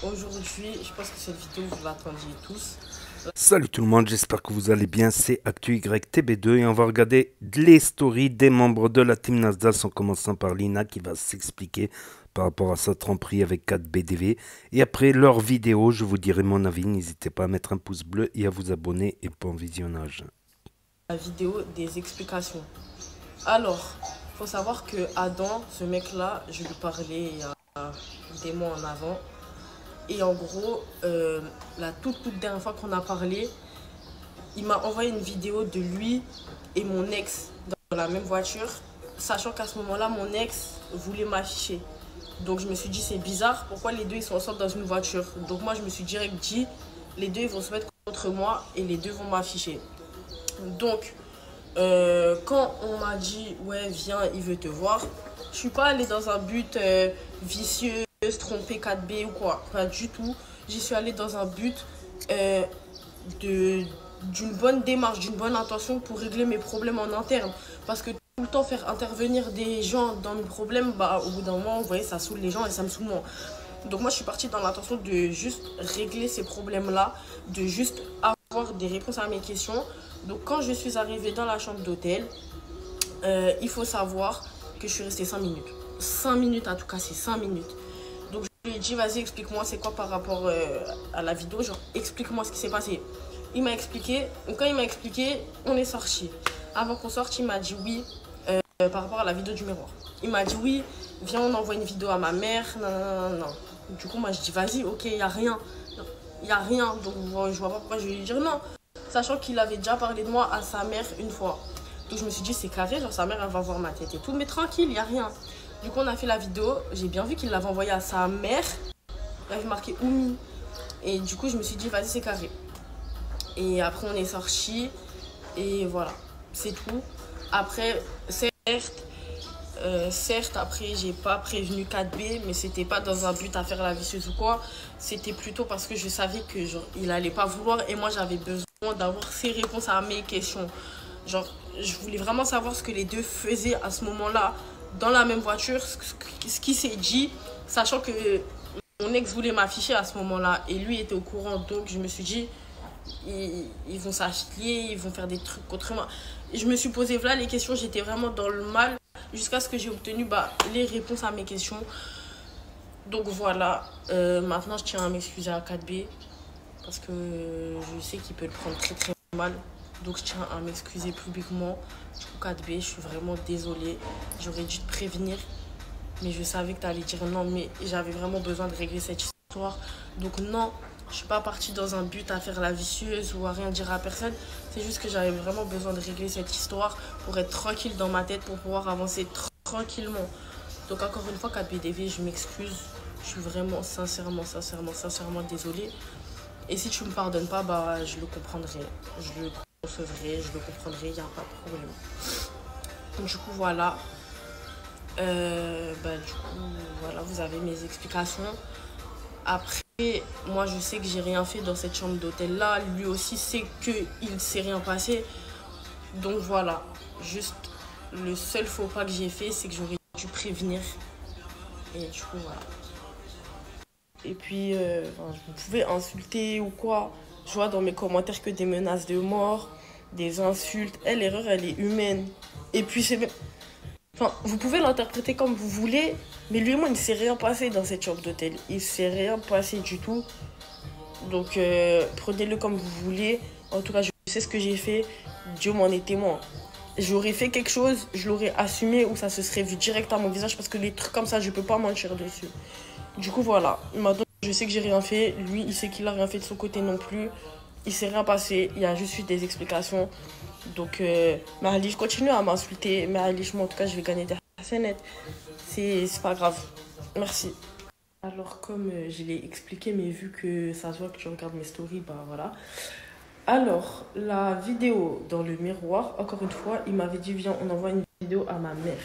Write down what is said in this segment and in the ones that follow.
Aujourd'hui, je pense que cette vidéo, vous l'attendiez tous. Salut tout le monde, j'espère que vous allez bien, c'est ActuYTB2 et on va regarder les stories des membres de la team Nasdaq en commençant par Lina qui va s'expliquer par rapport à sa tromperie avec 4BDV et après leur vidéo, je vous dirai mon avis, n'hésitez pas à mettre un pouce bleu et à vous abonner et bon visionnage. La vidéo des explications. Alors, faut savoir que Adam, ce mec-là, je lui parlais il y a des mois en avant. Et en gros, la toute dernière fois qu'on a parlé, il m'a envoyé une vidéo de lui et mon ex dans la même voiture, sachant qu'à ce moment-là, mon ex voulait m'afficher. Donc je me suis dit, c'est bizarre, pourquoi les deux ils sont ensemble dans une voiture? Donc moi je me suis direct dit, les deux ils vont se mettre contre moi et les deux vont m'afficher. Donc quand on m'a dit, ouais viens, il veut te voir, je suis pas allée dans un but vicieux, tromper 4B ou quoi, pas du tout. J'y suis allée dans un but d'une bonne démarche, d'une bonne intention pour régler mes problèmes en interne. Parce que tout le temps faire intervenir des gens dans mes problèmes, bah au bout d'un moment, vous voyez, ça saoule les gens et ça me saoule moi. Donc moi, je suis partie dans l'intention de juste régler ces problèmes-là, de juste avoir des réponses à mes questions. Donc quand je suis arrivée dans la chambre d'hôtel, il faut savoir que je suis restée 5 minutes. 5 minutes, en tout cas, c'est 5 minutes. Donc je lui ai dit, vas-y, explique-moi c'est quoi par rapport à la vidéo, genre explique-moi ce qui s'est passé. Il m'a expliqué, quand il m'a expliqué, on est sorti. Avant qu'on sorte, il m'a dit oui, par rapport à la vidéo du miroir. Il m'a dit oui, viens on envoie une vidéo à ma mère, non. Du coup moi je dis vas-y, ok, il n'y a rien. Il n'y a rien, donc je vois pas pourquoi je vais lui dire non. Sachant qu'il avait déjà parlé de moi à sa mère une fois. Donc je me suis dit c'est carré, genre sa mère elle va voir ma tête et tout, mais tranquille, il n'y a rien. Du coup on a fait la vidéo, j'ai bien vu qu'il l'avait envoyée à sa mère. Il avait marqué Oumi. Et du coup je me suis dit vas-y c'est carré. Et après on est sorti et voilà, c'est tout. Après, certes, après j'ai pas prévenu 4B, mais c'était pas dans un but à faire la vicieuse ou quoi. C'était plutôt parce que je savais que genre il allait pas vouloir et moi j'avais besoin d'avoir ses réponses à mes questions. Genre je voulais vraiment savoir ce que les deux faisaient à ce moment-là dans la même voiture, ce qui s'est dit, sachant que mon ex voulait m'afficher à ce moment-là et lui était au courant, donc je me suis dit ils vont s'affilier, ils vont faire des trucs contre moi. Et je me suis posé voilà les questions, j'étais vraiment dans le mal jusqu'à ce que j'ai obtenu les réponses à mes questions. Donc voilà, maintenant je tiens à m'excuser à 4B parce que je sais qu'il peut le prendre très mal. Donc je tiens à m'excuser publiquement. Du coup 4B, je suis vraiment désolée. J'aurais dû te prévenir, mais je savais que tu allais dire non, mais j'avais vraiment besoin de régler cette histoire. Donc non, je suis pas partie dans un but à faire la vicieuse ou à rien dire à personne. C'est juste que j'avais vraiment besoin de régler cette histoire pour être tranquille dans ma tête, pour pouvoir avancer tranquillement. Donc encore une fois, 4BDV, je m'excuse. Je suis vraiment sincèrement désolée. Et si tu me pardonnes pas, bah je le comprendrai. Je le concevrai, je le comprendrai, il n'y a pas de problème. Du coup, voilà. Du coup, voilà, vous avez mes explications. Après, moi, je sais que j'ai rien fait dans cette chambre d'hôtel-là. Lui aussi sait qu'il ne s'est rien passé. Donc voilà, juste le seul faux pas que j'ai fait, c'est que j'aurais dû prévenir. Et du coup, voilà. Et puis, vous pouvez insulter ou quoi. Je vois dans mes commentaires que des menaces de mort, des insultes. L'erreur, elle est humaine. Et puis, c'est même... Enfin, vous pouvez l'interpréter comme vous voulez, mais lui et moi, il ne s'est rien passé dans cette chambre d'hôtel. Il ne s'est rien passé du tout. Donc, prenez-le comme vous voulez. En tout cas, je sais ce que j'ai fait. Dieu m'en est témoin. J'aurais fait quelque chose, je l'aurais assumé ou ça se serait vu direct à mon visage parce que les trucs comme ça, je peux pas mentir dessus. Du coup, voilà. Maintenant, je sais que j'ai rien fait. Lui, il sait qu'il a rien fait de son côté non plus. Il s'est rien passé. Il y a juste eu des explications. Donc, Mahalie, je continue à m'insulter. Mahalie, moi, en tout cas, je vais gagner des net. C'est pas grave. Merci. Alors, comme je l'ai expliqué, mais vu que ça se voit que tu regardes mes stories, bah voilà. Alors, la vidéo dans le miroir, encore une fois, il m'avait dit, viens, on envoie une vidéo à ma mère.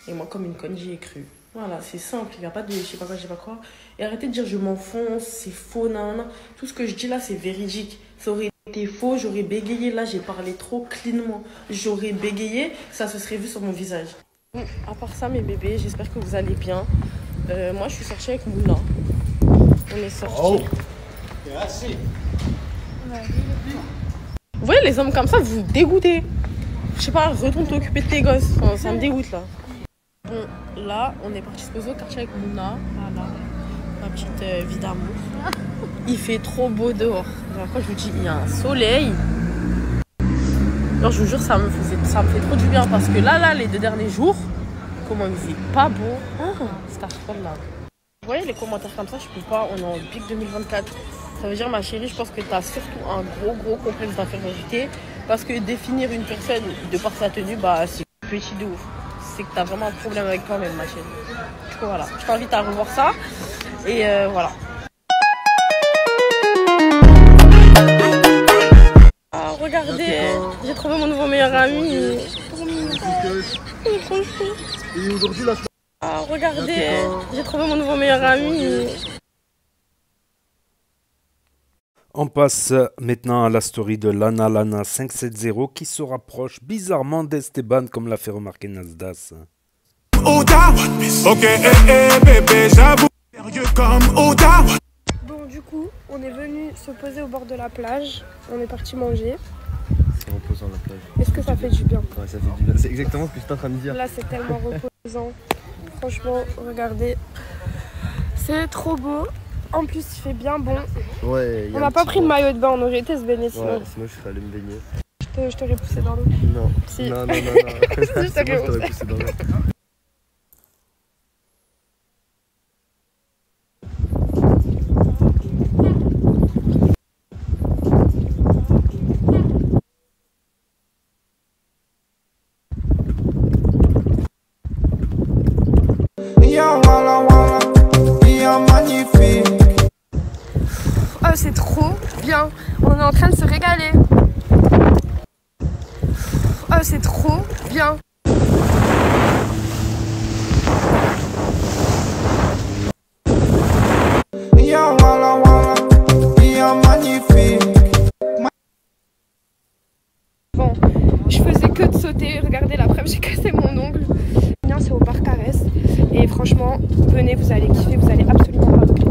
Et moi, comme une conne, j'y ai cru. Voilà, c'est simple, il n'y a pas de je sais pas quoi, je sais pas quoi. Et arrêtez de dire je m'enfonce, c'est faux, nan. Tout ce que je dis là, c'est véridique. Ça aurait été faux, j'aurais bégayé. Là, j'ai parlé trop cleanement. J'aurais bégayé, ça se serait vu sur mon visage. À part ça, mes bébés, j'espère que vous allez bien. Moi, je suis sortie avec Moula. On est sortis. Vous voyez, les hommes comme ça, vous dégoûtez. Je sais pas, retourne t'occuper de tes gosses. Enfin, ça me dégoûte là. Bon, là, on est parti se poser au quartier avec Mouna. Voilà, ma petite vie d'amour. Il fait trop beau dehors. Genre, quand je vous dis, il y a un soleil. Alors, je vous jure, ça me fait trop du bien parce que là, les 2 derniers jours, comment il faisait pas beau. Oh, c'est affreux là. Vous voyez les commentaires comme ça, je peux pas, on est en pic 2024. Ça veut dire, ma chérie, je pense que tu as surtout un gros complexe d'infériorité. Parce que définir une personne de par sa tenue, bah, c'est petit de ouf. C'est que tu as vraiment un problème avec toi-même, ma chérie. Du coup, voilà. Je t'invite à revoir ça. Et voilà. Oh, regardez, j'ai trouvé mon nouveau meilleur ami. Et aujourd'hui, là, oh, regardez, j'ai trouvé mon nouveau meilleur ami. On passe maintenant à la story de Lana 570 qui se rapproche bizarrement d'Esteban comme l'a fait remarquer Nasdas. Ok, bébé, j'avoue, sérieux comme Oda. Bon, du coup, on est venu se poser au bord de la plage. On est parti manger. c'est reposant la plage. Est-ce que ça fait du bien? Ouais, ça fait du bien. C'est exactement ce que j'étais en train de dire. Là, c'est tellement reposant. Franchement, regardez. C'est trop beau. En plus, il fait bien bon. Ouais, On n'a pas pris de maillot de bain, on aurait été se baigner sinon. Ouais, sinon je serais allé me baigner. Je t'aurais poussé dans l'eau. Non. Si. Non. Si, je C'est t'aurais moi, je t'aurais poussé dans l'eau. Oh, c'est trop bien. On est en train de se régaler. Oh, c'est trop bien. Bon, je faisais que de sauter. Regardez, l'après j'ai cassé mon ongle. C'est au parc Arès. Et franchement, venez, vous allez kiffer, vous allez absolument pas regretter.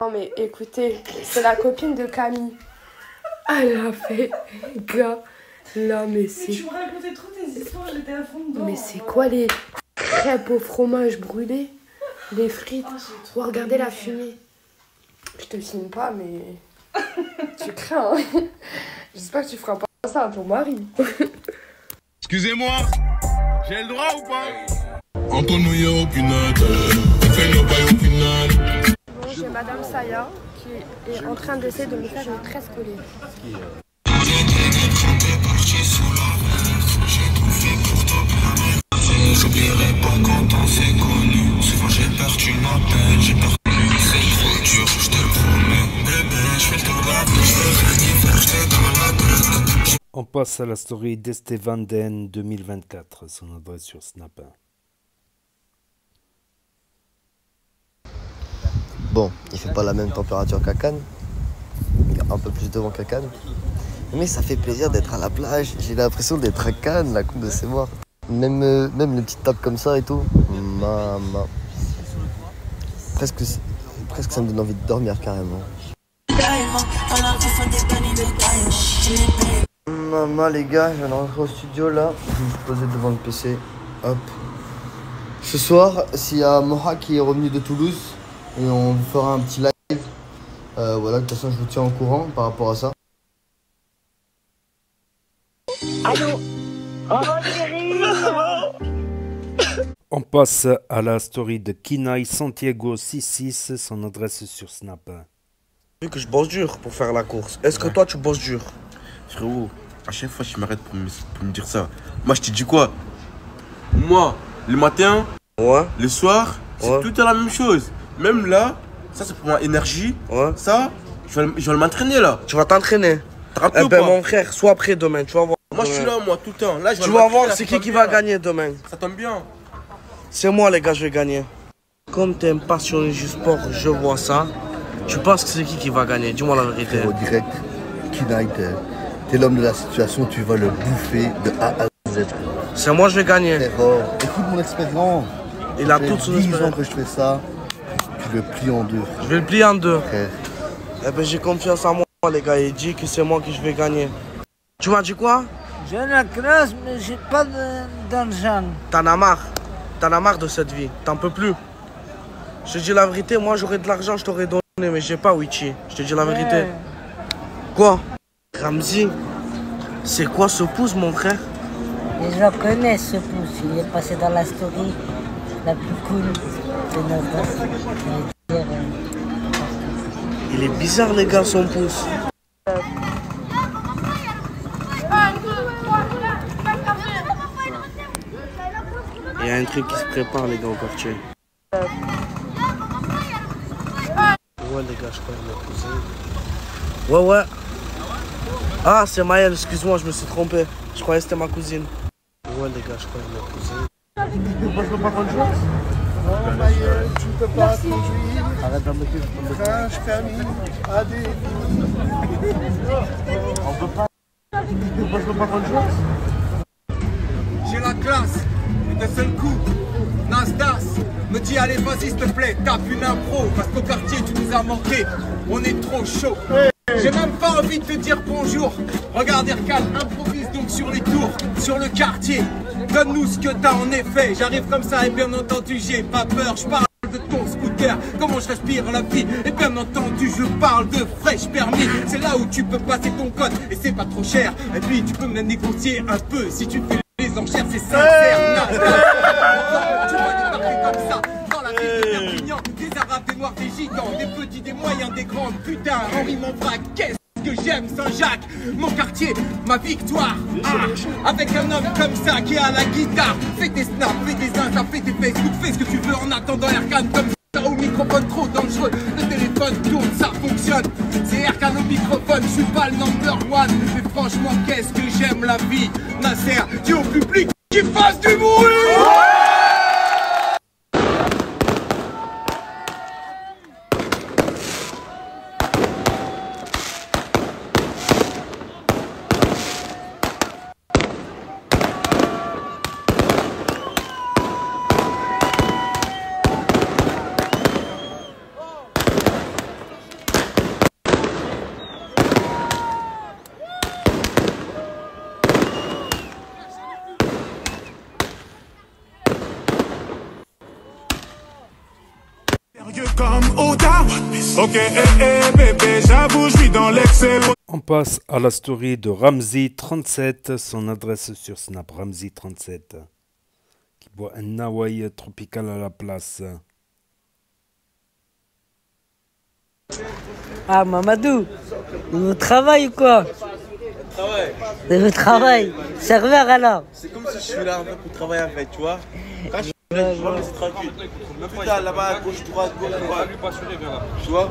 Non mais écoutez, c'est la copine de Camille. Elle a fait, gars, là mais c'est... Tu me racontais trop tes histoires, j'étais à fond dedans. Mais c'est quoi les crêpes au fromage brûlé? Les frites? Oh, regardez la fumée. Je te filme pas mais... Tu crains, hein. J'espère que tu feras pas ça à ton mari. Excusez-moi, j'ai le droit ou pas? Entre nous, y'a aucune aide. Fais-nous pas aucune aide. Bon, j'ai Madame Saya qui est en train d'essayer de me faire une tresse collée. J'oublierai pas quand on s'est connus. Souvent j'ai peur, tu m'appelles, j'ai peur. C'est trop dur, je te promets. Bébé, je fais le tour de la vie, je te renifle, je t'ai dans la tête. On passe à la story d'Esteban Den 2024, son adresse sur Snap. Bon, il fait pas la même température qu'à Cannes. Il y a un peu plus de vent qu'à Cannes. Mais ça fait plaisir d'être à la plage. J'ai l'impression d'être à Cannes, la coupe de ses morts. Même les petites tables comme ça et tout. Maman. Presque ça me donne envie de dormir carrément. Maman les gars, je viens de rentrer au studio là. Je vais me poser devant le PC. Hop. Ce soir, s'il y a Moha qui est revenu de Toulouse, et on vous fera un petit live. Voilà, de toute façon je vous tiens au courant par rapport à ça. Allô? On passe à la story de Kinaï Santiago 66, son adresse sur Snap. Vu que je bosse dur pour faire la course. Est-ce que toi tu bosses dur? Frérot, à chaque fois je m'arrête pour me dire ça. Moi je te dis quoi? Moi, le matin, Ouais. le soir, c'est Ouais. tout à la même chose. Même là, ça c'est pour ma énergie. Ouais. Ça, Je vais m'entraîner là. Tu vas t'entraîner. T'as rappelé Eh ou ben pas? mon frère, sois prêt demain, tu vas voir. Moi je suis là, moi, tout le temps. Là, je vais Tu vas m'entraîner, voir là, c'est ça qui tombe va bien. gagner demain. Ça tombe bien. C'est moi les gars, je vais gagner. Comme t'es un passionné du sport, je vois ça. Tu penses que c'est qui va gagner? Dis-moi la vérité. Au direct, Knight, t'es l'homme de la situation, tu vas le bouffer de A à Z. C'est moi, je vais gagner. Frérot, écoute mon expérience. Il a Ça fait toute son 10 ans expérience. que je fais ça, tu le plies en deux. Je vais le plier en deux. Frère. Eh ben j'ai confiance en moi les gars, il dit que c'est moi qui je vais gagner. Tu m'as dit quoi? J'ai la classe, mais j'ai pas d'argent. T'en as marre de cette vie, t'en peux plus. Je te dis la vérité, moi j'aurais de l'argent, je t'aurais donné, mais j'ai pas Wichi. Je te dis la vérité. Quoi? Ramzi, c'est quoi ce pouce mon frère? Les gens connaissent ce pouce, il est passé dans la story la plus cool de notre. Il est bizarre les gars son pouce. Il y a un truc qui se prépare les gars au quartier. Ouais les gars, je crois que ma cousine. Ouais. Ah c'est Maëlle, excuse-moi, je me suis trompé. Je croyais que c'était ma cousine. Ouais les gars, je crois que ma cousine. Moi je peux pas conduire. Non Maëlle, tu ne peux pas conduire. Arrête d'embêter. Crash permis à des... On peut pas. Moi je peux pas conduire. J'ai la classe, et d'un seul coup, Nasdas me dit allez vas-y s'il te plaît, tape une impro, parce qu'au quartier tu nous as manqué, on est trop chaud. J'ai même pas envie de te dire bonjour. Regarde Erkan, improvise donc sur les tours, sur le quartier. Donne-nous ce que t'as en effet. J'arrive comme ça et bien entendu j'ai pas peur. Je parle de ton scooter, comment je respire la vie. Et bien entendu je parle de fraîche permis. C'est là où tu peux passer ton code et c'est pas trop cher. Et puis tu peux me négocier un peu si tu fais les enchères, c'est sincère. Tu vas débarquer comme ça dans la ville de Perpignan. Des arabes, des noirs, des gigants, des petits, des moyens, des grands. Putain, Henri Monvrac, qu'est-ce que j'aime Saint-Jacques, mon quartier, ma victoire. Avec un homme comme ça qui a la guitare. Fais des snaps, fais des insta, fais des Facebook, fais ce que tu veux en attendant Erkan comme ça. Au microphone trop dangereux, le téléphone tourne, ça fonctionne. C'est Erkan au microphone, je suis pas le number one. Mais franchement, qu'est-ce que j'aime la vie. Nasser, dis au public qui fasse du bruit. Comme Oda. Ok, bébé, j'avoue, je vis dans l'excès. On passe à la story de Ramzi37, son adresse sur Snap, Ramzi37, qui boit un Hawaii tropical à la place. Ah Mamadou, vous travaillez ou quoi? Vous travaillez. Serveur alors? C'est comme si je suis là un peu pour travailler avec, tu vois. Quand je suis là, c'est tranquille. Putain, là-bas, gauche, droite, tu vois.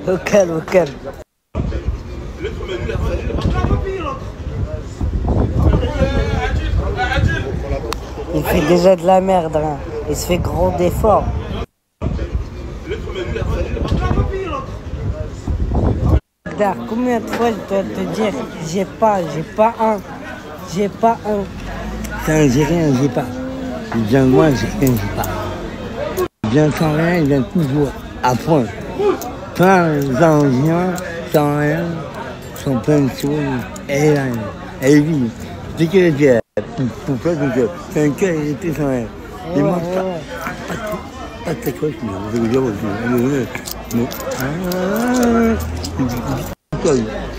Au calme, au calme. Il fait déjà de la merde, hein. Il se fait gros d'efforts. Regarde, combien de fois je dois te dire j'ai pas un. Putain, j'ai rien, j'ai pas. Il vient de moi, j'ai rien, j'ai pas. Il vient sans rien, il vient toujours à point. Plein d'engins, sans rien, sans plein de choses. Et lui, dès qu'il était pour toi, c'est un cœur, il était sans rien. Il mange pas de sacoche, je veux dire,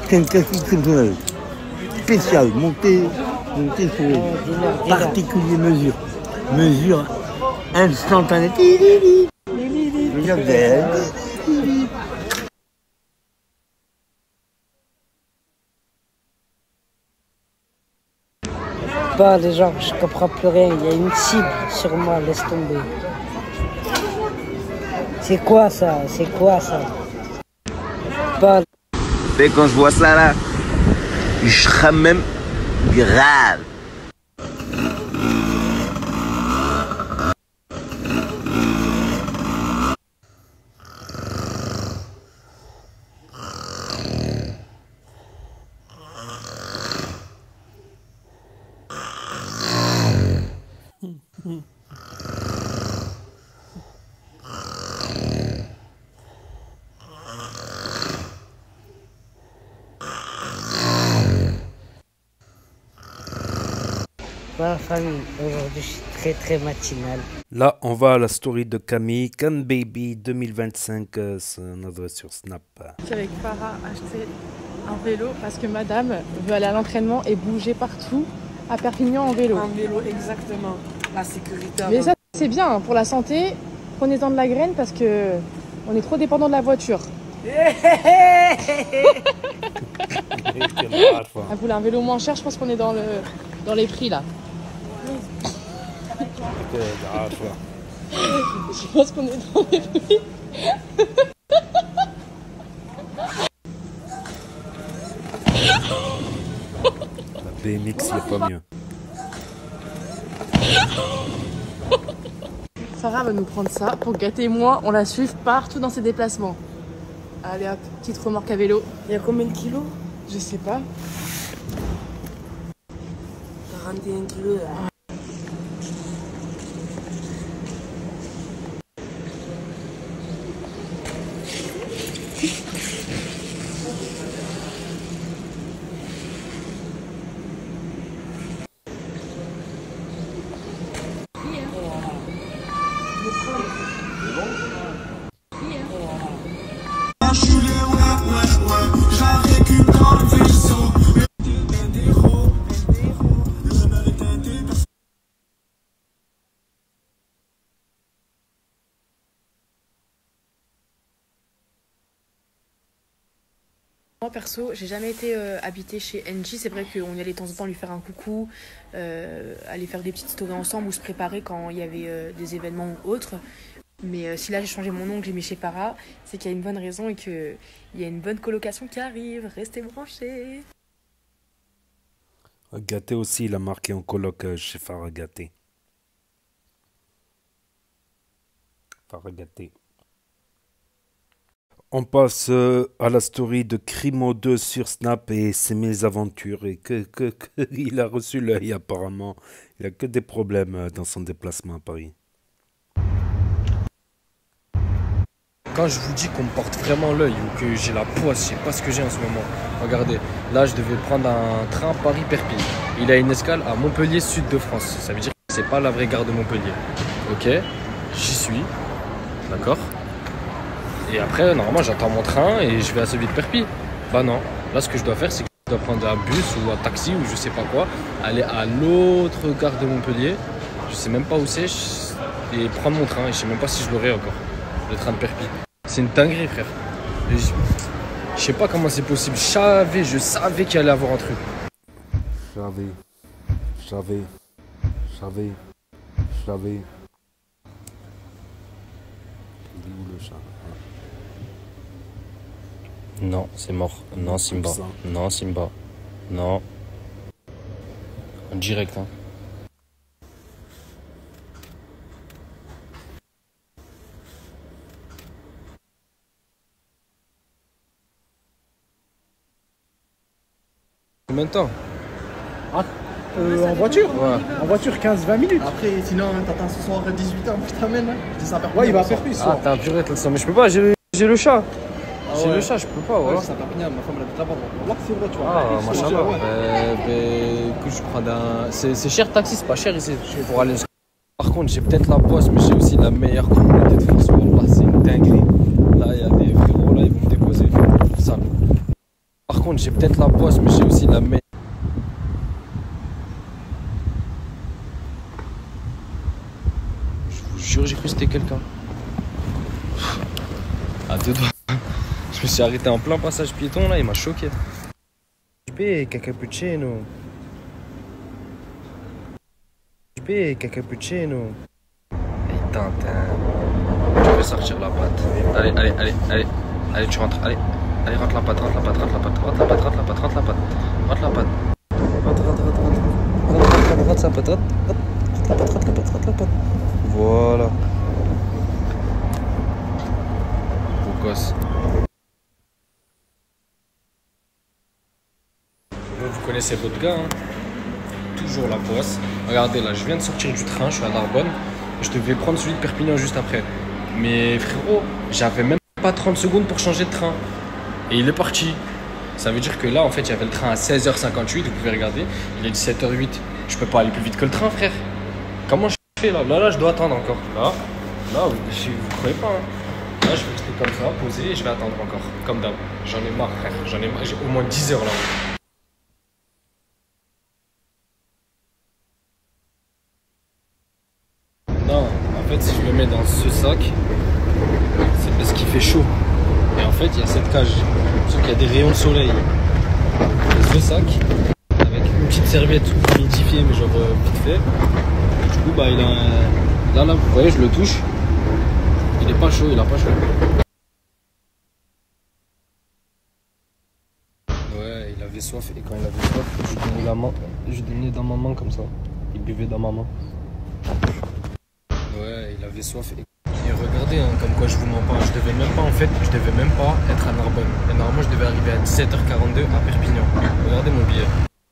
c'est un cas exceptionnel, spécial, monté sur particulier mesure instantanée. Pas les gens, je comprends plus rien, il y a une cible sur moi, laisse tomber. C'est quoi ça? Pas Et quand je vois ça là, je crame même grave. Ma famille, aujourd'hui je suis très matinal. Là, on va à la story de Camille, Can Baby 2025, son adresse sur Snap. Je suis avec Farah acheter un vélo parce que madame veut aller à l'entraînement et bouger partout à Perpignan en vélo. Un vélo, exactement. La sécurité. Mais ça, c'est bien hein, pour la santé. Prenez-en de la graine parce que on est trop dépendant de la voiture. Elle voulait un vélo moins cher, je pense qu'on est dans les prix là. Je pense qu'on est dans les prix. La BMX, il n'y a pas mieux. Farah va nous prendre ça pour gâter moi, on la suive partout dans ses déplacements. Allez hop, petite remorque à vélo. Il y a combien de kilos? Je sais pas. 41 kilos là. Moi perso, j'ai jamais été habitée chez NJ. C'est vrai qu'on y allait de temps en temps lui faire un coucou, aller faire des petites stories ensemble ou se préparer quand il y avait des événements ou autres. Mais si là j'ai changé mon nom, que j'ai mis chez Para, c'est qu'il y a une bonne raison et qu'il y a une bonne colocation qui arrive. Restez branchés. Gâté aussi, il a marqué en coloc chez Farah Gâté. Farah Gâté. On passe à la story de Crimo 2 sur Snap et ses mésaventures et il a reçu l'œil apparemment. Il a que des problèmes dans son déplacement à Paris. Quand je vous dis qu'on me porte vraiment l'œil ou que j'ai la poisse, je sais pas ce que j'ai en ce moment. Regardez, là je devais prendre un train Paris-Perpignan. Il a une escale à Montpellier, sud de France. Ça veut dire que c'est pas la vraie gare de Montpellier. Ok, j'y suis, d'accord. Et après, normalement, j'attends mon train et je vais à celui de Perpignan. Bah non, là ce que je dois faire, c'est que je dois prendre un bus ou un taxi ou je sais pas quoi, aller à l'autre gare de Montpellier, je sais même pas où c'est, et prendre mon train. Et je sais même pas si je l'aurai encore, le train de Perpignan. C'est une dinguerie, frère. Et je sais pas comment c'est possible. Je savais qu'il allait avoir un truc. Je savais. Il est où le chat? Non, c'est mort. Non, Simba. Non, Simba. Non. En direct, hein. Combien de temps? En voiture? Ouais. En voiture, 15-20 minutes. Après, sinon, t'attends ce soir à 18h, je t'amène. Je dis ça à Perpignan. Ouais, il va à Perpignan. Ah, t'as un purée, mais je peux pas, j'ai le chat. J'ai le chat, je peux pas, ouais. Ouais, ça à Perpignan, ma femme elle habite là-bas. Là, c'est vrai, tu vois. Ah, machin. Écoute, je prends un. C'est cher, taxi, c'est pas cher ici pour aller. Par contre, j'ai peut-être la poisse, mais j'ai aussi la meilleure communauté de France. Là, c'est une dinguerie. Là, il y a des frérots, là, ils vont me déposer. Ça. Par contre, j'ai peut-être la poisse, mais j'ai aussi la meilleure. Je vous jure, j'ai cru que c'était quelqu'un. À deux doigts. Je me suis arrêté en plein passage piéton, là, il m'a choqué. Cappuccino. Cappuccino. Putain, je vais sortir la patte. Allez, tu rentres, allez. Allez, rate la patte, rate la patte, rate la patte, rate la patte, rate la patte, rate la patte, rate la patte. Rate sa patte, rate la patte, rate la patte, rate la patte. Voilà. Beau gosse. Vous connaissez votre gars, hein? Toujours la poisse. Regardez, là, je viens de sortir du train, je suis à Narbonne. Je devais prendre celui de Perpignan juste après. Mais frérot, j'avais même pas 30 secondes pour changer de train. Et il est parti. Ça veut dire que là, en fait, j'avais le train à 16h58, vous pouvez regarder. Il est 17h08. Je peux pas aller plus vite que le train, frère. Comment je fais là? Là, je dois attendre encore. Là, vous croyez pas, hein? Là, je vais rester comme ça, posé, et je vais attendre encore. Comme d'hab. J'en ai marre, frère. J'en ai marre. J'ai au moins 10 heures là. Non, en fait, si je le mets dans ce sac, c'est parce qu'il fait chaud. Et en fait, il y a cette cage. Sauf qu'il y a des rayons de soleil. Et ce sac, avec une petite serviette humidifiée, mais genre vite fait. Et du coup, bah, il a un... Là, vous voyez, je le touche. Il est pas chaud, il a pas chaud. Ouais, il avait soif. Et quand il avait soif, je lui donnais la main. Je lui donnais dans ma main comme ça. Il buvait dans ma main. Ouais, il avait soif. Et regardez, hein, comme quoi je vous mens pas. Je devais même pas être à Narbonne. Et normalement, je devais arriver à 17h42 à Perpignan. Regardez mon billet.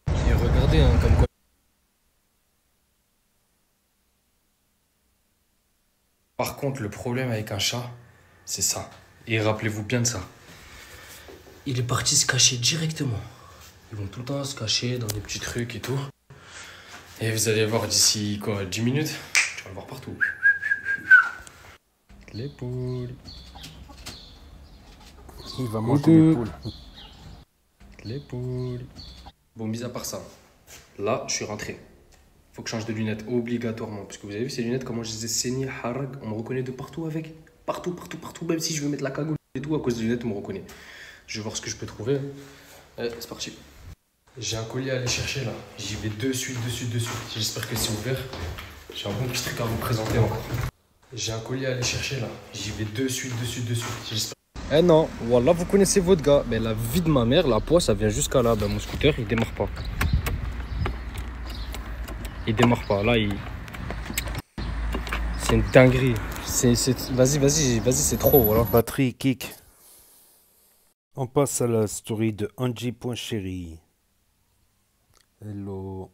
Et regardez, hein, comme quoi. Par contre, le problème avec un chat, c'est ça. Et rappelez-vous bien de ça. Il est parti se cacher directement. Ils vont tout le temps se cacher dans des petits trucs et tout. Et vous allez voir d'ici quoi, 10 minutes, tu vas le voir partout. Les poules. Il va manger les poules. Les poules. Bon, mis à part ça, là, je suis rentré. Faut que je change de lunettes, obligatoirement. Parce que vous avez vu ces lunettes, comment je les ai saignées, harag. On me reconnaît de partout avec. Partout. Même si je veux mettre la cagoule et tout, à cause des lunettes, on me reconnaît. Je vais voir ce que je peux trouver. Allez, c'est parti. J'ai un colis à aller chercher là. J'y vais de suite. J'espère que c'est ouvert. J'ai un bon petit truc à vous présenter encore. J'ai un colis à aller chercher là. J'y vais de suite. J'espère. Eh non, voilà, vous connaissez votre gars. Mais la vie de ma mère, la poisse, ça vient jusqu'à là. Ben, mon scooter, il démarre pas. Là, c'est une dinguerie. Vas-y, c'est trop, voilà. Batterie, kick. On passe à la story de Angie.chérie. Hello.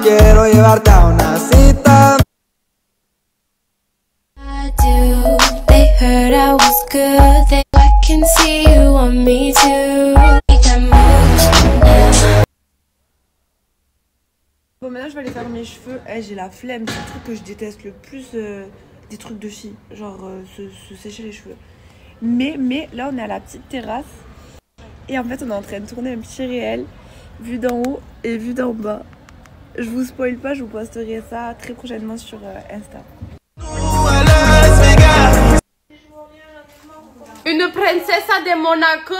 Quiero llevarte a una cita. They heard I was good. I can see you want me too. Bon, maintenant je vais aller faire mes cheveux. J'ai la flemme, c'est le truc que je déteste le plus des trucs de filles, genre se sécher les cheveux. Mais là on est à la petite terrasse et en fait on est en train de tourner un petit réel, vue d'en haut et vue d'en bas. Je vous spoil pas, je vous posterai ça très prochainement sur Insta. Une princesse de Monaco.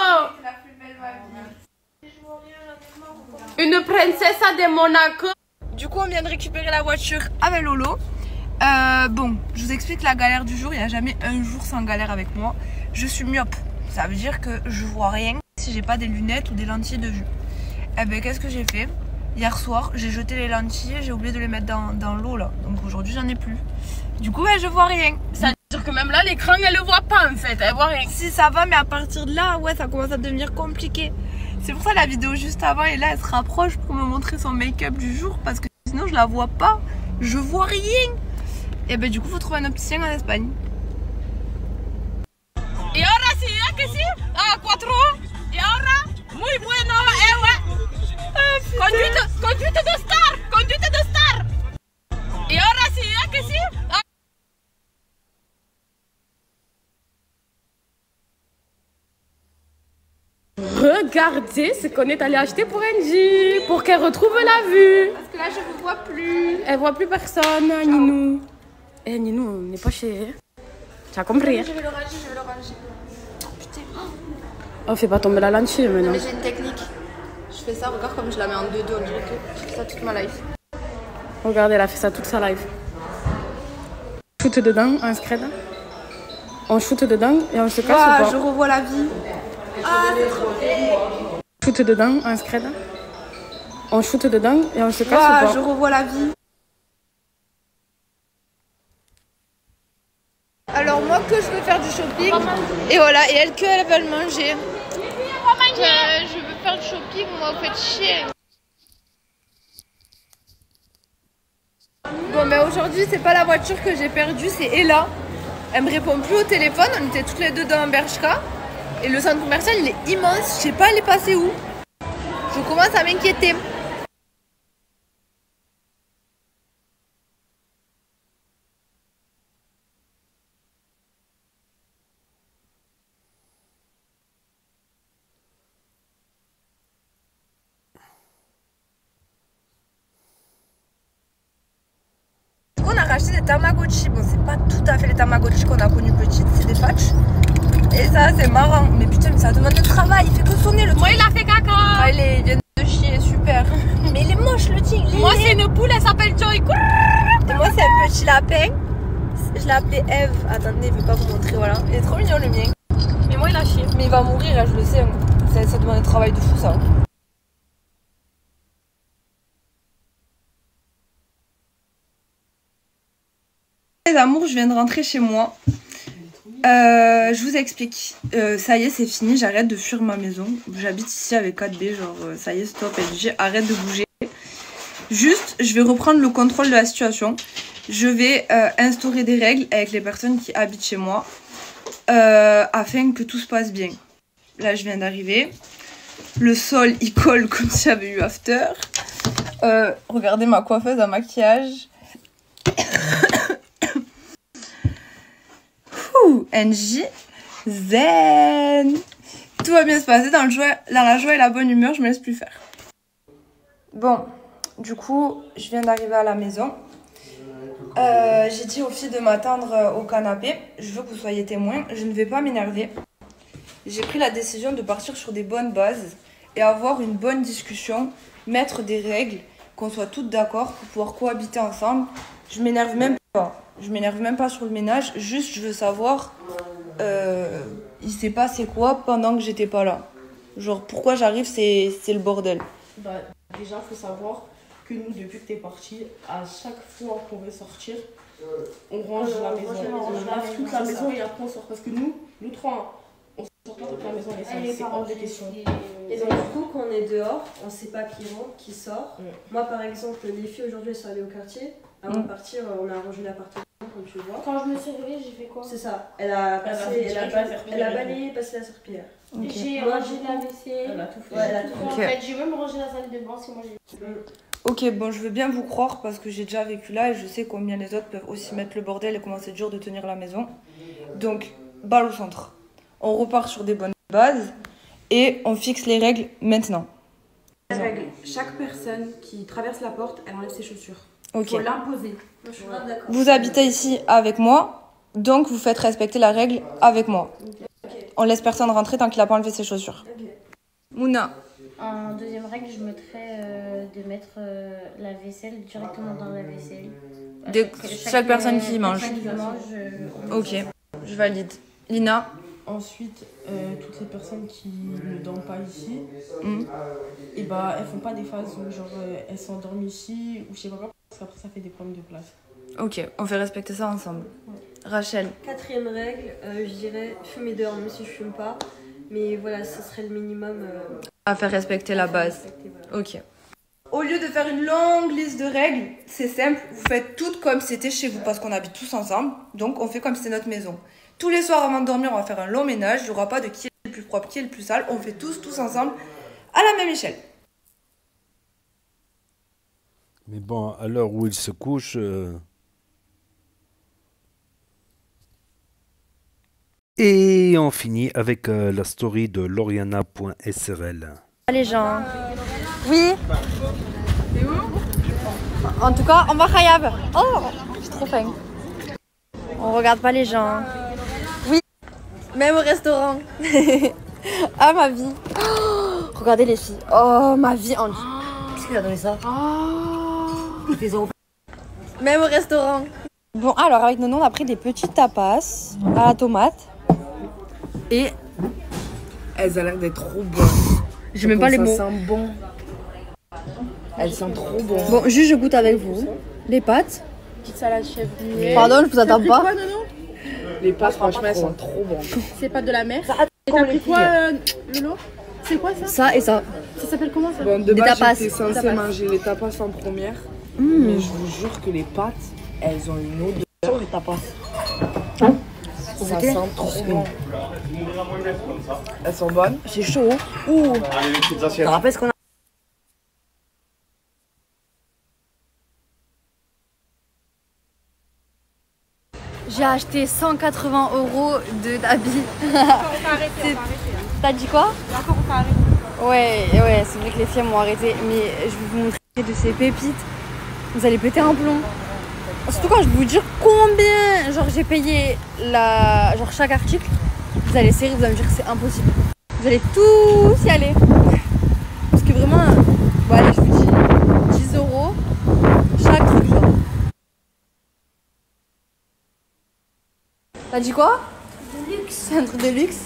Une princesse de Monaco. Du coup on vient de récupérer la voiture avec Lolo. Bon, je vous explique la galère du jour, il n'y a jamais un jour sans galère avec moi. Je suis myope, ça veut dire que je vois rien si j'ai pas des lunettes ou des lentilles de vue. Eh ben qu'est-ce que j'ai fait? Hier soir, j'ai jeté les lentilles, j'ai oublié de les mettre dans l'eau là. Donc aujourd'hui, j'en ai plus. Du coup, je vois rien. Ça veut dire que même là, l'écran, elle le voit pas en fait. Elle voit rien. Si, ça va, mais à partir de là, ouais, ça commence à devenir compliqué. C'est pour ça la vidéo juste avant, et là, elle se rapproche pour me montrer son make-up du jour. Parce que sinon, je la vois pas. Je vois rien. Et ben du coup, faut trouver un opticien en Espagne. Et ahora sí, que sí? Ah, cuatro. Et ahora, muy bueno, ouais. Conduite de star. Et ahora sí, que sí? Ah. regarder ce qu'on est allé acheter pour Angie, pour qu'elle retrouve la vue. Parce que là, je vous vois plus. Elle voit plus personne, Ninou. Eh, Ninou, on n'est pas chez... Tu as compris, hein? Je vais le ranger, je vais le ranger. Putain. Oh, fais pas tomber la lentille Non, maintenant. mais j'ai une technique. Je fais ça, regarde comme je la mets en 2-2, on dirait que je fais ça toute ma life. Regardez, elle a fait ça toute sa live. Shoot dedans, un scred. On shoot dedans et on se casse ou pas? Je revois la vie. Ah, c'est trop bien. Shoot dedans, un scred. On shoot dedans et on se casse ou pas? Je revois la vie. Alors moi que je veux faire du shopping. Et voilà, et elle que elles veulent manger. Je veux faire du shopping, moi vous faites chier. Bon mais aujourd'hui c'est pas la voiture que j'ai perdue, c'est Ella. Elle me répond plus au téléphone, on était toutes les deux dans un Bershka. Et le centre commercial il est immense, je sais pas elle est passée où. Je commence à m'inquiéter. On a racheté des Tamagotchi. Bon, c'est pas tout à fait les Tamagotchi qu'on a connus petites, c'est des patchs. Et ça, c'est marrant. Mais putain, mais ça demande de travail. Il fait que sonner le truc. Moi, il a fait caca. Ah, il vient de chier, super. Mais il est moche le tigre. Moi, c'est une poule, elle s'appelle Joy. Et moi, c'est un petit lapin. Je l'ai appelé Eve. Attendez, je vais pas vous montrer, voilà. Il est trop mignon le mien. Mais moi, il a chié. Mais il va mourir, là, je le sais. Ça demande un travail de fou, ça. Les amours, je viens de rentrer chez moi. Je vous explique. Ça y est, c'est fini. J'arrête de fuir ma maison. J'habite ici avec 4B. Genre, ça y est, stop. Arrête de bouger. Juste, je vais reprendre le contrôle de la situation. Je vais instaurer des règles avec les personnes qui habitent chez moi afin que tout se passe bien. Là, je viens d'arriver. Le sol, il colle comme s'il y avait eu after. Regardez ma coiffeuse à maquillage. NJ zen. Tout va bien se passer dans la joie et la bonne humeur, je me laisse plus faire. Bon, du coup, je viens d'arriver à la maison. J'ai dit aux filles de m'attendre au canapé. Je veux que vous soyez témoins, je ne vais pas m'énerver. J'ai pris la décision de partir sur des bonnes bases et avoir une bonne discussion, mettre des règles, qu'on soit toutes d'accord pour pouvoir cohabiter ensemble. Je m'énerve même pas. Je m'énerve même pas sur le ménage, juste je veux savoir il s'est passé quoi pendant que j'étais pas là. Genre pourquoi j'arrive, c'est le bordel. Bah, déjà, faut savoir que nous, depuis que t'es parti, à chaque fois qu'on veut sortir, on range la maison. On lave toute la maison et après on sort. Parce que nous trois, on sort pas toute la maison, c'est hors de question. Et donc du coup, quand on est dehors, on sait pas qui rentre, qui sort. Moi par exemple, les filles aujourd'hui elles sont allées au quartier. Avant de partir, on a rangé l'appartement, comme tu vois. Quand je me suis réveillée, j'ai fait quoi? C'est ça. Elle a balayé, passé la serpillière. J'ai rangé la vaisselle. Elle a tout fait. Ouais, elle a tout En fait, j'ai même rangé la salle de bain, c'est moi j'ai. Ok, bon, je veux bien vous croire parce que j'ai déjà vécu là et je sais combien les autres peuvent aussi mettre le bordel et comment c'est dur de tenir la maison. Donc, balle au centre. On repart sur des bonnes bases et on fixe les règles maintenant. Règle. Chaque personne qui traverse la porte, elle enlève ses chaussures. Ok. Faut l'imposer. Vous habitez ici avec moi, donc vous faites respecter la règle avec moi. On laisse personne rentrer tant qu'il n'a pas enlevé ses chaussures. Mouna. En deuxième règle, je mettrais de mettre la vaisselle directement dans la vaisselle. Chaque personne qui mange. Ok, je valide. Lina. Ensuite, toutes les personnes qui ne dorment pas ici, et bah elles font pas des phases où genre elles s'endorment ici ou je sais pas quoi, parce qu'après ça fait des problèmes de place. Ok, on fait respecter ça ensemble. Rachel. Quatrième règle, je dirais fumer dehors même si je fume pas. Mais voilà, ce serait le minimum. À faire respecter la base. Ok. Au lieu de faire une longue liste de règles, c'est simple, vous faites toutes comme si c'était chez vous parce qu'on habite tous ensemble. Donc on fait comme si c'était notre maison. Tous les soirs avant de dormir, on va faire un long ménage. Il n'y aura pas de qui est le plus propre, qui est le plus sale. On fait tous ensemble à la même échelle. Mais bon, à l'heure où il se couche... Et on finit avec la story de Loriana.srl. Les gens. Oui. En tout cas, on va Khayab. Oh, j'ai trop faim. On regarde pas les gens. Oui. Même au restaurant. Ah, ma vie. Oh, regardez les filles. Oh, ma vie. Qu'est-ce qu'il a donné ça? Même au restaurant. Bon, alors avec Nono, on a pris des petits tapas à la tomate. Et elles ont l'air d'être trop bonnes. J'ai même pas les mots. Ça sent bon. Elles sont trop bonnes. Bon, juste je goûte avec vous. Les pâtes. Petite salade chef gruyère. Pardon, je vous attends pas. Quoi, Nono? Les pâtes, franchement, elles sont trop bonnes. C'est pas de la mer. Et t'as pris quoi, Lolo? C'est quoi ça? Ça et ça. Ça s'appelle comment ça? Bon, de des base, tapas. j'étais censée Tapas. manger les tapas en première. Mais je vous jure que les pâtes, elles ont une odeur. Les tapas. Ça sent trop bon. Elles sont bonnes. C'est chaud. Ouh. Allez, les petites assiettes. Tu te rappelles ce qu'on a? J'ai acheté 180 € d'habits. T'as dit quoi? D'accord, on peut arrêter. Ouais, c'est vrai que les filles m'ont arrêté. Mais je vais vous montrer de ces pépites. Vous allez péter un plomb. Surtout quand je vais vous dire combien genre j'ai payé genre chaque article. Vous allez serrer, vous allez me dire que c'est impossible. Vous allez tous y aller. Parce que vraiment, bon allez, je vous dis 10 € chaque truc genre. T'as dit quoi? De luxe. C'est un truc de luxe.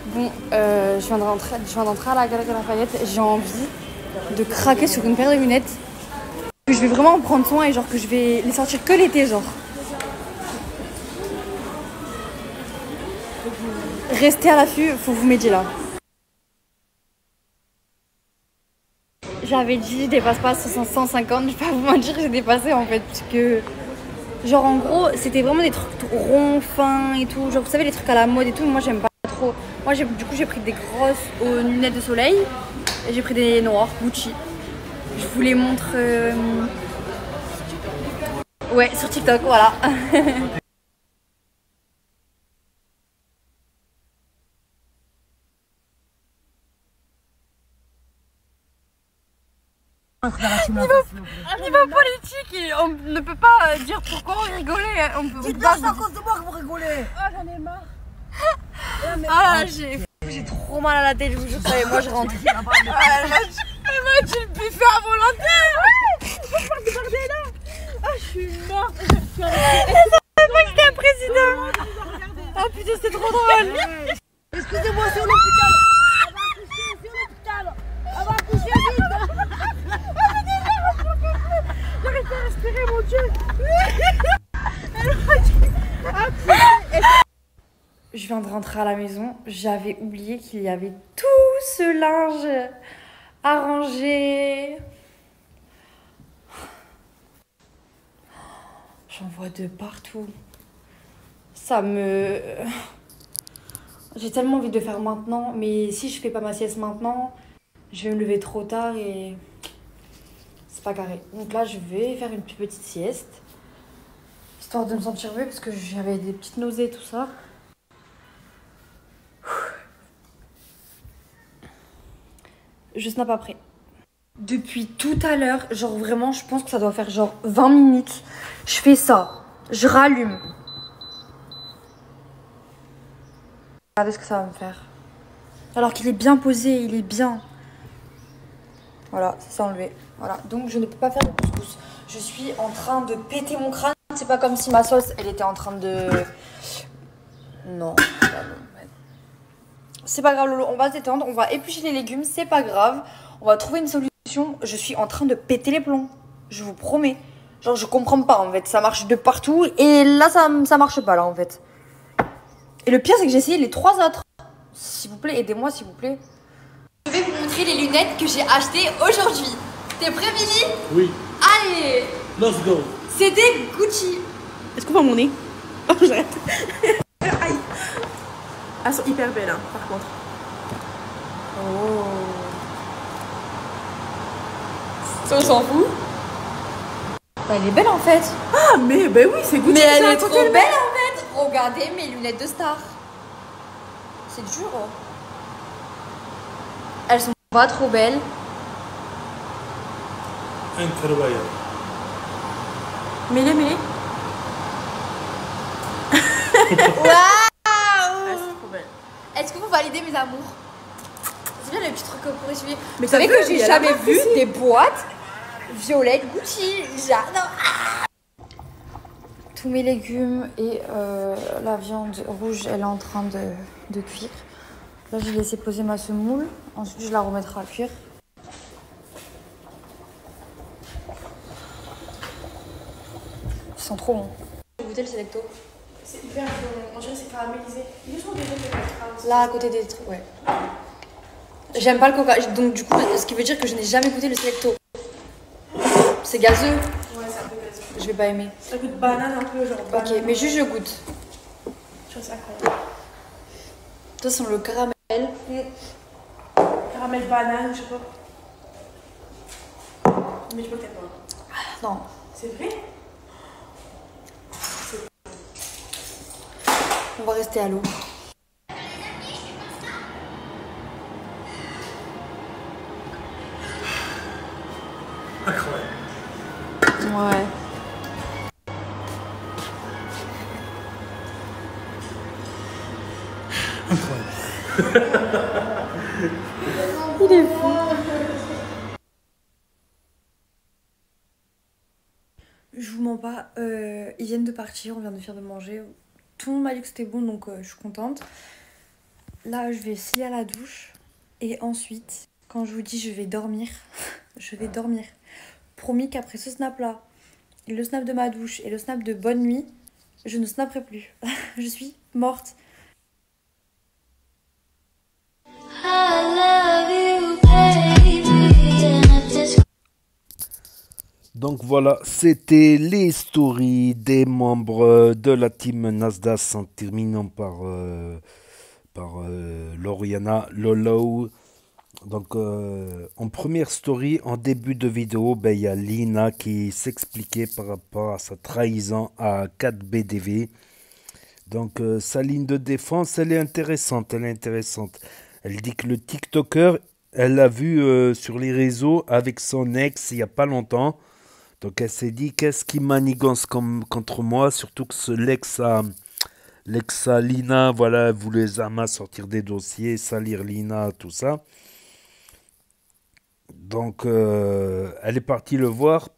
Bon, je viens d'entrer à la Galerie Lafayette. J'ai envie de craquer sur une paire de lunettes. Que je vais vraiment en prendre soin et genre que je vais les sortir que l'été genre. Restez à l'affût, faut vous m'aider là. J'avais dit je dépasse pas 150, je vais pas vous mentir, j'ai dépassé en fait parce que genre en gros c'était vraiment des trucs ronds, fins et tout, genre vous savez les trucs à la mode et tout, mais moi j'aime pas trop. Moi du coup j'ai pris des grosses lunettes de soleil et j'ai pris des noirs Gucci. Je vous les montre ouais sur TikTok, voilà. Niveau politique, on ne peut pas dire pourquoi on rigolait. On peut pas. C'est à cause de moi que vous rigolez. Ah, j'en ai marre. Ah, j'ai trop mal à la tête, je vous jure, ça y est, moi je rentre. Elle m'a dit le buffet à volontaire. Regardez là. Ah, je suis morte. Je savais pas que c'était un président. Oh putain, c'était trop drôle. Excusez-moi, c'est l'hôpital. Elle va accoucher, c'est l'hôpital. Elle va accoucher vite. J'arrête de respirer, mon Dieu. Je viens de rentrer à la maison, j'avais oublié qu'il y avait tout ce linge à ranger. J'en vois de partout. J'ai tellement envie de le faire maintenant, mais si je fais pas ma sieste maintenant, je vais me lever trop tard et c'est pas carré. Donc là, je vais faire une petite sieste, histoire de me sentir mieux parce que j'avais des petites nausées et tout ça. Je snap après. Depuis tout à l'heure, genre vraiment, je pense que ça doit faire genre 20 minutes. Je fais ça, je rallume. Regardez ce que ça va me faire. Alors qu'il est bien posé, il est bien. Voilà, c'est enlevé. Voilà, donc je ne peux pas faire de couscous. Je suis en train de péter mon crâne. C'est pas comme si ma sauce, elle était en train de... Non, c'est pas grave Lolo, on va se détendre, on va éplucher les légumes, c'est pas grave. On va trouver une solution. Je suis en train de péter les plombs, je vous promets. Genre je comprends pas en fait, ça marche de partout et là ça marche pas là en fait. Et le pire c'est que j'ai essayé les 3 autres. S'il vous plaît, aidez-moi s'il vous plaît. Je vais vous montrer les lunettes que j'ai achetées aujourd'hui. T'es prêt Billy? Oui. Allez, Let's go. c'est des Gucci. Est-ce qu'on voit mon nez? Oh, j'arrête. Aïe. Elles sont hyper belles, hein, par contre. Oh. Ça, on s'en fout. Bah, elle est belle en fait. Ah, mais bah oui, c'est Gucci. Mais elle est ça, trop belle en fait. Regardez mes lunettes de star. C'est dur. Elles sont pas trop belles. Incroyable. Mêlée. Waouh! C'est trop belle. Est-ce que vous validez mes amours? C'est bien les petits trucs pour essuyer. Mais Vous savez t'as que vu, j'ai il y a jamais la marque vu aussi. des boîtes violettes Gucci. J'adore. Tous mes légumes et la viande rouge, elle est en train de cuire. Là, j'ai laissé poser ma semoule. Ensuite, je la remettrai à cuire. Ils sont trop bons. J'ai goûté le Selecto. C'est hyper bon. On dirait que c'est caramélisé. Il est toujours déjà fait. Là, à côté des trucs, ouais. J'aime pas le coca. Donc, du coup, ce qui veut dire que je n'ai jamais goûté le Selecto. C'est gazeux. Ouais, c'est un peu gazeux. Je vais pas aimer. Ça goûte banane un peu, genre Ok, banane. mais juste je goûte. Je trouve ça incroyable. Toi, c'est le caramel. Caramel banane, je sais pas. Mais je peux peut-être pas. Non. C'est vrai? On va rester à l'eau. Incroyable. Ouais. Il est fou. Je vous mens pas, ils viennent de partir, on vient de faire de manger. Tout le monde m'a dit que c'était bon, donc je suis contente. Là, je vais scier à la douche. Et ensuite, quand je vous dis je vais dormir, je vais dormir. Promis qu'après ce snap-là, le snap de ma douche et le snap de bonne nuit, je ne snapperai plus. Je suis morte. Donc voilà, c'était les stories des membres de la team Nasdaq en terminant par Lauriana Lolo. Donc en première story, en début de vidéo, il y a Lina qui s'expliquait par rapport à sa trahison à 4BDV. Donc sa ligne de défense, elle est intéressante, Elle dit que le TikToker, elle l'a vu sur les réseaux avec son ex il n'y a pas longtemps. Donc elle s'est dit, qu'est-ce qui manigance contre moi, surtout que l'ex à Lina, voilà, elle voulait Zama sortir des dossiers, salir Lina, tout ça. Donc elle est partie le voir,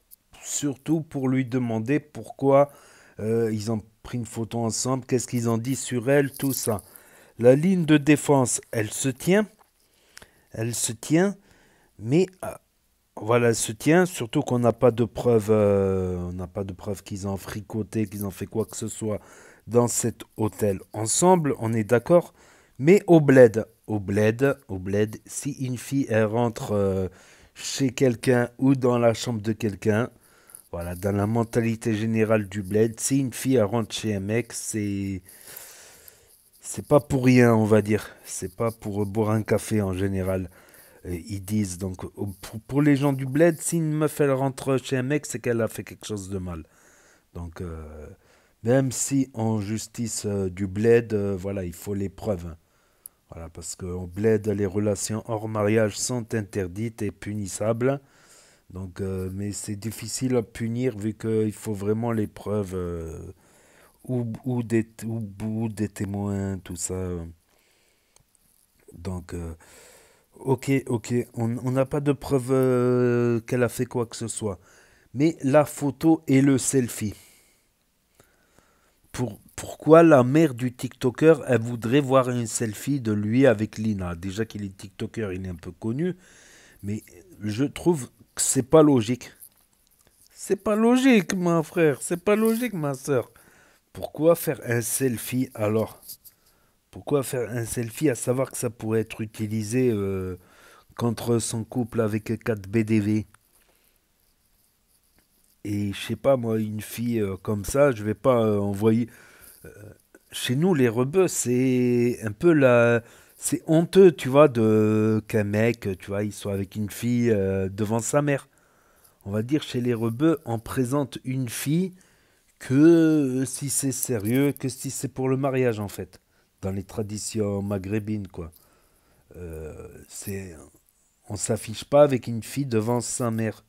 surtout pour lui demander pourquoi ils ont pris une photo ensemble, qu'est-ce qu'ils ont dit sur elle, tout ça. La ligne de défense, elle se tient, mais voilà, elle se tient, surtout qu'on n'a pas de preuves, qu'ils ont fricoté, qu'ils ont fait quoi que ce soit dans cet hôtel ensemble, on est d'accord. Mais au bled, si une fille elle rentre chez quelqu'un ou dans la chambre de quelqu'un, voilà, dans la mentalité générale du bled, si une fille elle rentre chez un mec, c'est pas pour rien, on va dire. C'est pas pour boire un café en général. Ils disent donc pour les gens du bled, si une meuf elle rentre chez un mec, c'est qu'elle a fait quelque chose de mal. Donc même si en justice du bled, voilà, il faut les preuves. Voilà, parce qu'au bled, les relations hors mariage sont interdites et punissables. Donc, mais c'est difficile à punir vu qu'il faut vraiment les preuves ou des témoins, tout ça. Donc, ok, on n'a pas de preuve qu'elle a fait quoi que ce soit. Mais la photo et le selfie. Pourquoi la mère du TikToker, elle voudrait voir un selfie de lui avec Lina? Déjà qu'il est TikToker, il est un peu connu. Mais je trouve que c'est pas logique. C'est pas logique, mon frère. C'est pas logique, ma soeur. Pourquoi faire un selfie alors? Pourquoi faire un selfie à savoir que ça pourrait être utilisé contre son couple avec 4BDV? Et je sais pas, moi, une fille comme ça, je vais pas envoyer... chez nous, les rebeux, c'est un peu la... C'est honteux, tu vois, qu'un mec, tu vois, il soit avec une fille devant sa mère. On va dire, chez les rebeux, on présente une fille que si c'est sérieux, que si c'est pour le mariage, en fait. dans les traditions maghrébines, quoi. On s'affiche pas avec une fille devant sa mère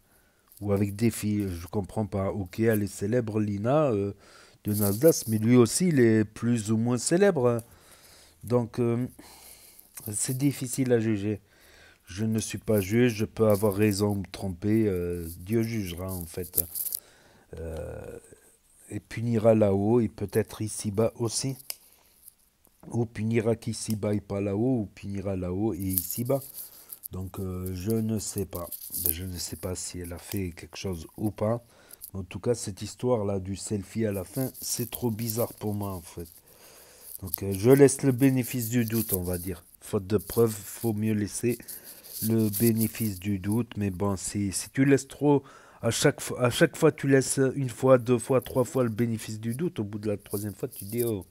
ou avec des filles. Je comprends pas. Ok, elle est célèbre, Lina de Nasdaq, mais lui aussi, il est plus ou moins célèbre, hein. Donc, c'est difficile à juger. Je ne suis pas juge, je peux avoir raison de me tromper. Dieu jugera, en fait. Et punira là-haut, et peut-être ici-bas aussi. Ou punira qu'ici-bas et pas là-haut, ou punira là-haut et ici-bas. Donc, je ne sais pas. Je ne sais pas si elle a fait quelque chose ou pas. En tout cas, cette histoire-là du selfie à la fin, c'est trop bizarre pour moi, en fait. Donc, je laisse le bénéfice du doute, on va dire. Faute de preuves, faut mieux laisser le bénéfice du doute. Mais bon, si tu laisses trop... À chaque fois, tu laisses une fois, deux fois, trois fois le bénéfice du doute. Au bout de la troisième fois, tu dis, oh...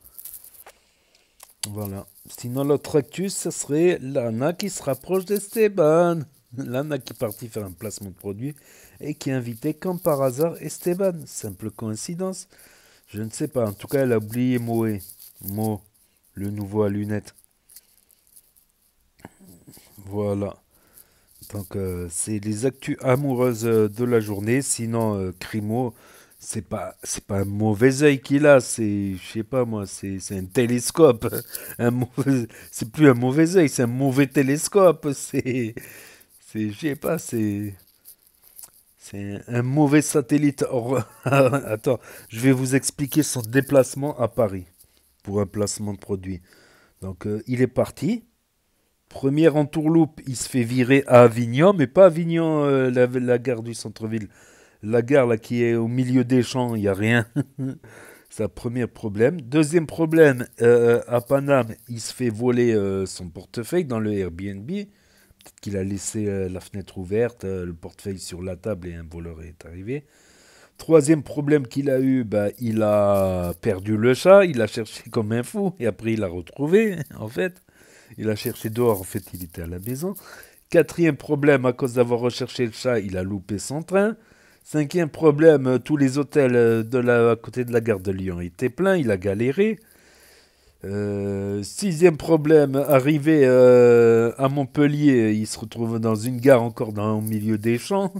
Voilà. Sinon, l'autre actus, ce serait Lana qui se rapproche d'Esteban. Lana qui est partie faire un placement de produit et qui a invité comme par hasard Esteban. Simple coïncidence. Je ne sais pas. En tout cas, elle a oublié Moé. Mo, le nouveau à lunettes. Voilà. Donc, c'est les actus amoureuses de la journée. Sinon, Crimo... C'est pas un mauvais œil qu'il a, je sais pas moi, c'est un télescope. C'est plus un mauvais œil, c'est un mauvais télescope. Je sais pas, c'est un mauvais satellite. Attends, je vais vous expliquer son déplacement à Paris pour un placement de produit. Donc, il est parti. Première entourloupe, il se fait virer à Avignon, mais pas Avignon, la gare du centre-ville. La gare là, qui est au milieu des champs, il n'y a rien. C'est un premier problème. Deuxième problème, à Paname, il se fait voler son portefeuille dans le Airbnb. Peut-être qu'il a laissé la fenêtre ouverte, le portefeuille sur la table et un voleur est arrivé. Troisième problème qu'il a eu, il a perdu le chat. Il a cherché comme un fou et après il l'a retrouvé, en fait. Il a cherché dehors, en fait, il était à la maison. Quatrième problème, à cause d'avoir recherché le chat, il a loupé son train. Cinquième problème, tous les hôtels à côté de la gare de Lyon étaient pleins, il a galéré. Sixième problème, arrivé à Montpellier, il se retrouve dans une gare encore au milieu des champs.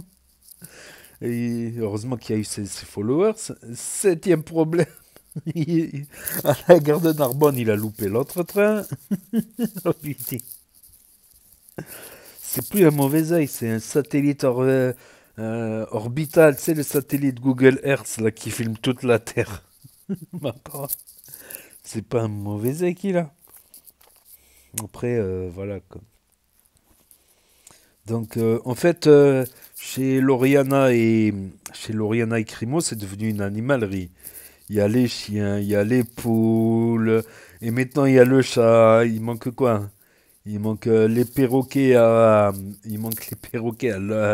Et heureusement qu'il y a eu ses followers. Septième problème, à la gare de Narbonne, il a loupé l'autre train. Oh, putain. C'est plus un mauvais œil, c'est un satellite orbital, c'est le satellite Google Earth là, qui filme toute la Terre. C'est pas un mauvais œil qu'il a. Après, voilà. Quoi. Donc, en fait, chez Lauriana et Crimo, c'est devenu une animalerie. Il y a les chiens, il y a les poules, et maintenant il y a le chat. Il manque quoi? Il manque les perroquets à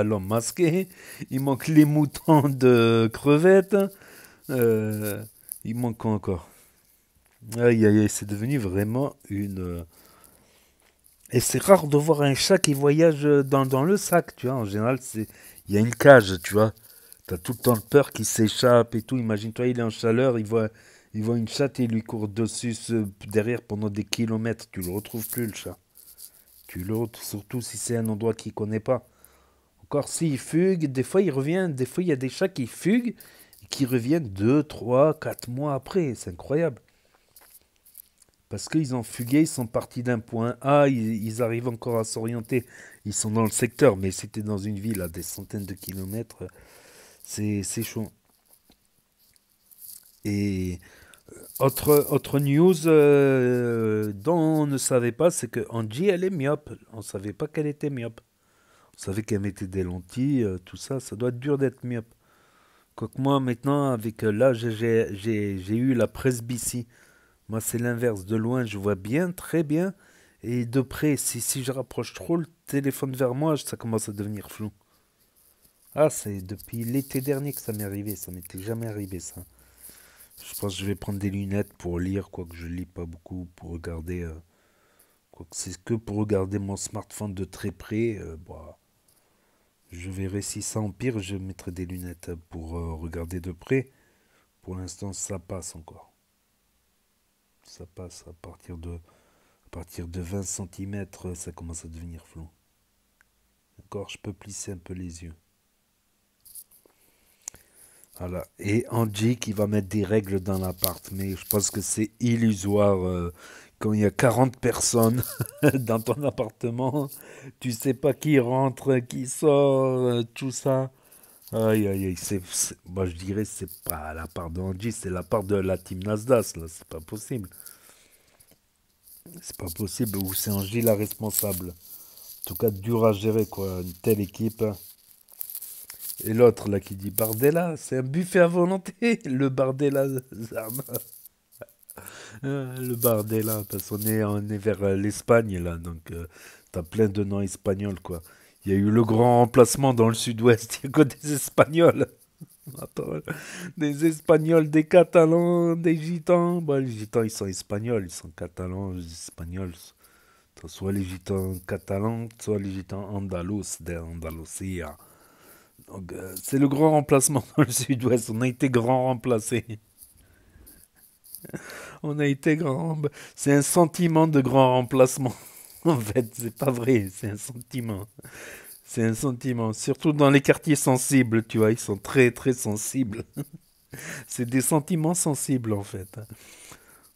l'homme masqué. Il manque les moutons de crevettes. Il manque quoi encore? Aïe, aïe, aïe, c'est devenu vraiment une... Et c'est rare de voir un chat qui voyage dans le sac, tu vois. En général, il y a une cage, tu vois. T'as tout le temps peur qu'il s'échappe et tout. Imagine-toi, il est en chaleur, il voit une chatte et il lui court dessus, derrière pendant des kilomètres. Tu le retrouves plus, le chat. Surtout si c'est un endroit qu'il ne connaît pas. Encore s'il fugue, des fois il revient, des fois il y a des chats qui fuguent et qui reviennent 2, 3, 4 mois après. C'est incroyable. Parce qu'ils ont fugué, ils sont partis d'un point A, ils arrivent encore à s'orienter. Ils sont dans le secteur, mais c'était dans une ville à des centaines de kilomètres. C'est chaud. Et autre news dont on ne savait pas, c'est que Angie, elle est myope. On ne savait pas qu'elle était myope. On savait qu'elle mettait des lentilles, tout ça. Ça doit être dur d'être myope. Quoique moi, maintenant, avec l'âge, j'ai eu la presbytie. Moi, c'est l'inverse. De loin, je vois bien, très bien. Et de près, si je rapproche trop le téléphone vers moi, ça commence à devenir flou. Ah, c'est depuis l'été dernier que ça m'est arrivé. Ça m'était jamais arrivé, ça. Je pense que je vais prendre des lunettes pour lire, quoique je lis pas beaucoup, pour regarder. Quoique c'est que pour regarder mon smartphone de très près. Je verrai si ça empire, je mettrai des lunettes pour regarder de près. Pour l'instant, ça passe encore. ça passe. À partir de 20 cm, ça commence à devenir flou. Encore, je peux plisser un peu les yeux. Voilà. Et Angie qui va mettre des règles dans l'appart. Mais je pense que c'est illusoire. Quand il y a 40 personnes dans ton appartement, tu sais pas qui rentre, qui sort, tout ça. Aïe, aïe, aïe. Moi, je dirais c'est pas la part d'Angie, c'est la part de la team Nasdaq. Là, c'est pas possible. C'est pas possible. Ou c'est Angie la responsable. En tout cas, dur à gérer, quoi. Une telle équipe. Et l'autre, là, qui dit Bardella, c'est un buffet à volonté. Le Bardella Zama. Le Bardella, parce qu'on est vers l'Espagne, là. Donc, t'as plein de noms espagnols, quoi. Il y a eu le grand remplacement dans le sud-ouest. Il n'y a que des Espagnols. Attends, des Espagnols, des Catalans, des Gitans. Bon, les Gitans, ils sont espagnols. Ils sont catalans, les Espagnols. Soit les Gitans catalans, soit les Gitans andalous d'Andalusia. Donc, c'est le grand remplacement dans le sud-ouest. On a été grand remplacé. On a été grand. C'est un sentiment de grand remplacement. En fait, c'est pas vrai. C'est un sentiment. C'est un sentiment. Surtout dans les quartiers sensibles, tu vois. Ils sont très, très sensibles. C'est des sentiments sensibles, en fait.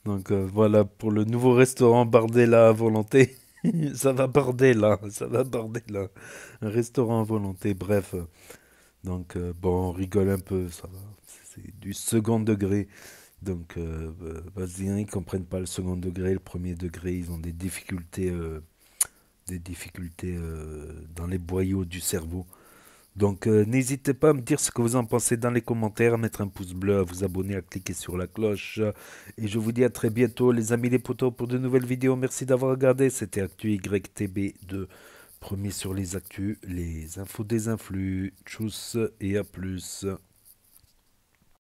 Donc, voilà pour le nouveau restaurant Bardella à volonté. Ça va border là. Ça va border là. Un restaurant à volonté. Bref. Donc, bon, on rigole un peu. Ça va. C'est du second degré. Donc, vas-y, ils ne comprennent pas le second degré, le premier degré, ils ont des difficultés dans les boyaux du cerveau. Donc, n'hésitez pas à me dire ce que vous en pensez dans les commentaires, à mettre un pouce bleu, à vous abonner, à cliquer sur la cloche. Et je vous dis à très bientôt, les amis les potos, pour de nouvelles vidéos. Merci d'avoir regardé. C'était Actu YTB2, premier sur les actus, les infos des influx. Tchuss et à plus.